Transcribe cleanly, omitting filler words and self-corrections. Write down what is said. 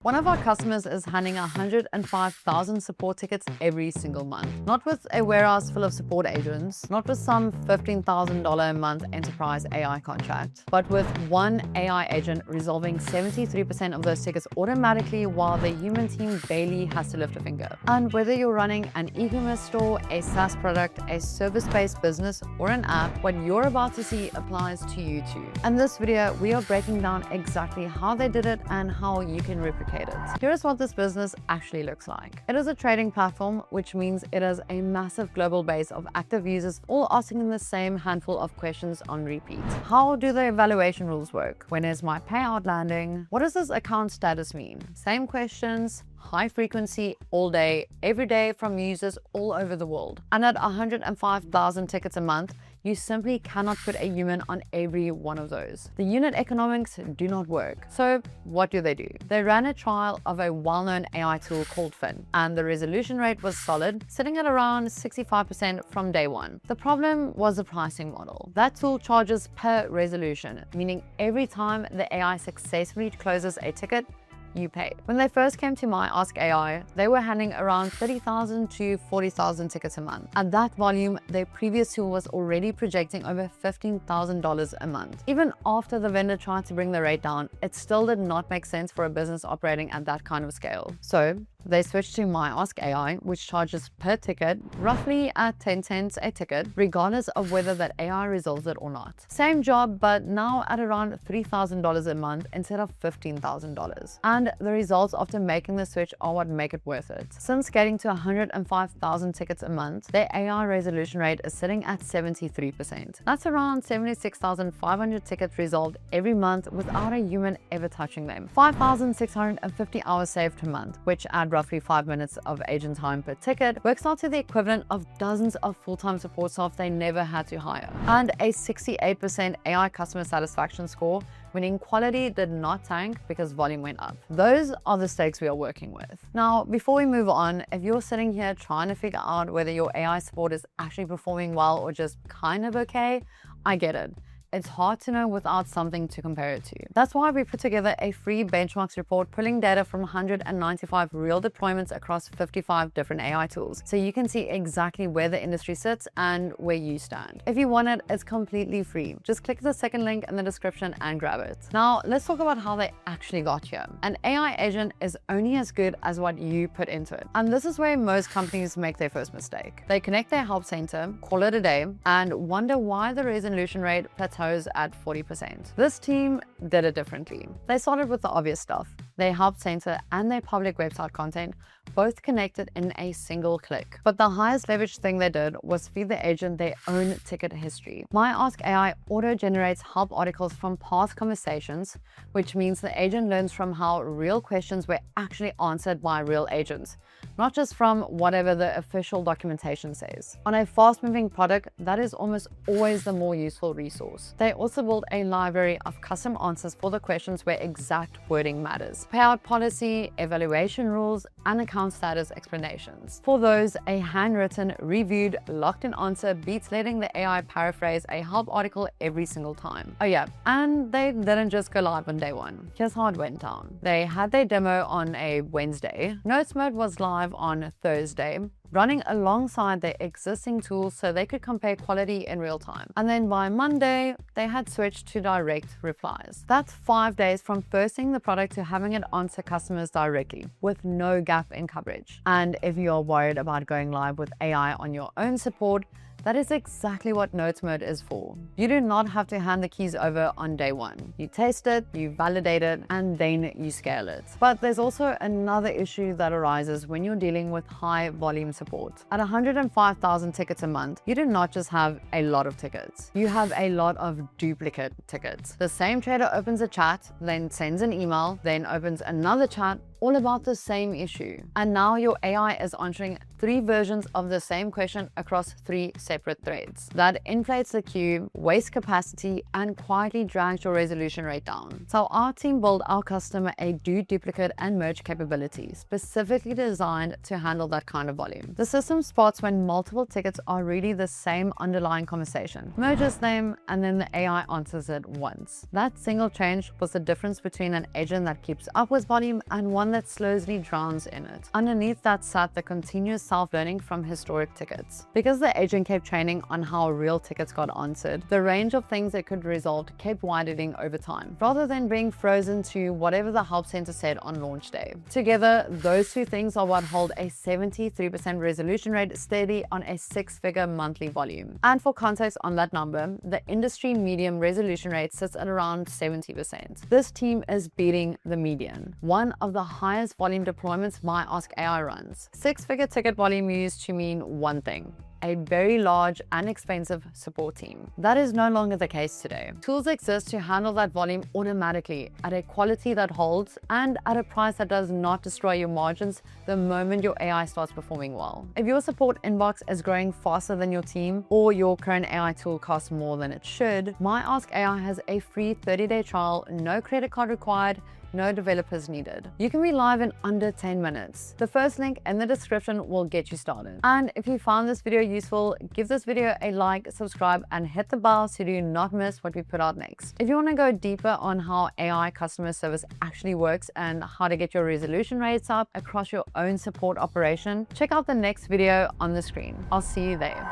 One of our customers is handling 105,000 support tickets every single month. Not with a warehouse full of support agents, not with some $15,000 a month enterprise AI contract, but with one AI agent resolving 73% of those tickets automatically while the human team barely has to lift a finger. And whether you're running an e-commerce store, a SaaS product, a service-based business, or an app, what you're about to see applies to you too. In this video, we are breaking down exactly how they did it and how you can replicate it. Here's what this business actually looks like. It is a trading platform, which means it has a massive global base of active users all asking the same handful of questions on repeat. How do the evaluation rules work? When is my payout landing? What does this account status mean? Same questions, high frequency, all day, every day from users all over the world. And at 105,000 tickets a month, you simply cannot put a human on every one of those. The unit economics do not work. So what do? They ran a trial of a well-known AI tool called Fin, and the resolution rate was solid, sitting at around 65% from day one. The problem was the pricing model. That tool charges per resolution, meaning every time the AI successfully closes a ticket, you paid. When they first came to my AskAI, they were handling around 30,000 to 40,000 tickets a month. At that volume, their previous tool was already projecting over $15,000 a month. Even after the vendor tried to bring the rate down, it still did not make sense for a business operating at that kind of scale. So they switched to my AskAI, which charges per ticket, roughly at 10 cents a ticket, regardless of whether that AI resolves it or not. Same job, but now at around $3,000 a month instead of $15,000. And the results after making the switch are what make it worth it. Since getting to 105,000 tickets a month, their AI resolution rate is sitting at 73%. That's around 76,500 tickets resolved every month without a human ever touching them. 5,650 hours saved per month, which at roughly 5 minutes of agent time per ticket, works out to the equivalent of dozens of full-time support staff they never had to hire. And a 68% AI customer satisfaction score, meaning quality did not tank because volume went up. Those are the stakes we are working with. Now, before we move on, if you're sitting here trying to figure out whether your AI support is actually performing well or just kind of okay, I get it. It's hard to know without something to compare it to. That's why we put together a free benchmarks report pulling data from 195 real deployments across 55 different AI tools, so you can see exactly where the industry sits and where you stand. If you want it, it's completely free. Just click the second link in the description and grab it. Now, let's talk about how they actually got here. An AI agent is only as good as what you put into it. And this is where most companies make their first mistake. They connect their help center, call it a day, and wonder why the resolution rate plateaus at 40%. This team did it differently. They started with the obvious stuff. Their help center and their public website content both connected in a single click. But the highest leverage thing they did was feed the agent their own ticket history. My AskAI auto-generates help articles from past conversations, which means the agent learns from how real questions were actually answered by real agents, not just from whatever the official documentation says. On a fast-moving product, that is almost always the more useful resource. They also built a library of custom answers for the questions where exact wording matters. Payout policy, evaluation rules, and account status explanations. For those, a handwritten, reviewed, locked-in answer beats letting the AI paraphrase a help article every single time. Oh yeah, and they didn't just go live on day one. Here's how it went down. They had their demo on a Wednesday. Notes mode was live on Thursday, running alongside their existing tools so they could compare quality in real time. And then by Monday, they had switched to direct replies. That's 5 days from first seeing the product to having it answer customers directly, with no gap in coverage. And if you're worried about going live with AI on your own support, that is exactly what Notes Mode is for. You do not have to hand the keys over on day one. You test it, you validate it, and then you scale it. But there's also another issue that arises when you're dealing with high volume support. At 105,000 tickets a month, you do not just have a lot of tickets. You have a lot of duplicate tickets. The same trader opens a chat, then sends an email, then opens another chat, all about the same issue. And now your AI is answering 3 versions of the same question across 3 separate threads. That inflates the queue, wastes capacity, and quietly drags your resolution rate down. So our team built our customer a do, duplicate, and merge capability specifically designed to handle that kind of volume. The system spots when multiple tickets are really the same underlying conversation, merges them, and then the AI answers it once. That single change was the difference between an agent that keeps up with volume and one that slowly drowns in it. Underneath that sat the continuous self-learning from historic tickets. Because the agent kept training on how real tickets got answered, the range of things it could resolve kept widening over time, rather than being frozen to whatever the help center said on launch day. Together, those 2 things are what hold a 73% resolution rate steady on a 6-figure monthly volume. And for context on that number, the industry median resolution rate sits at around 70%. This team is beating the median, one of the highest volume deployments my AskAI runs. 6-figure ticket volume used to mean one thing: a very large and expensive support team. That is no longer the case today. Tools exist to handle that volume automatically at a quality that holds and at a price that does not destroy your margins the moment your AI starts performing well. If your support inbox is growing faster than your team, or your current AI tool costs more than it should, my AskAI has a free 30-day trial, no credit card required, no developers needed. You can be live in under 10 minutes. The first link in the description will get you started. And if you found this video useful, give this video a like, subscribe, and hit the bell so you do not miss what we put out next. If you want to go deeper on how AI customer service actually works and how to get your resolution rates up across your own support operation, check out the next video on the screen. I'll see you there.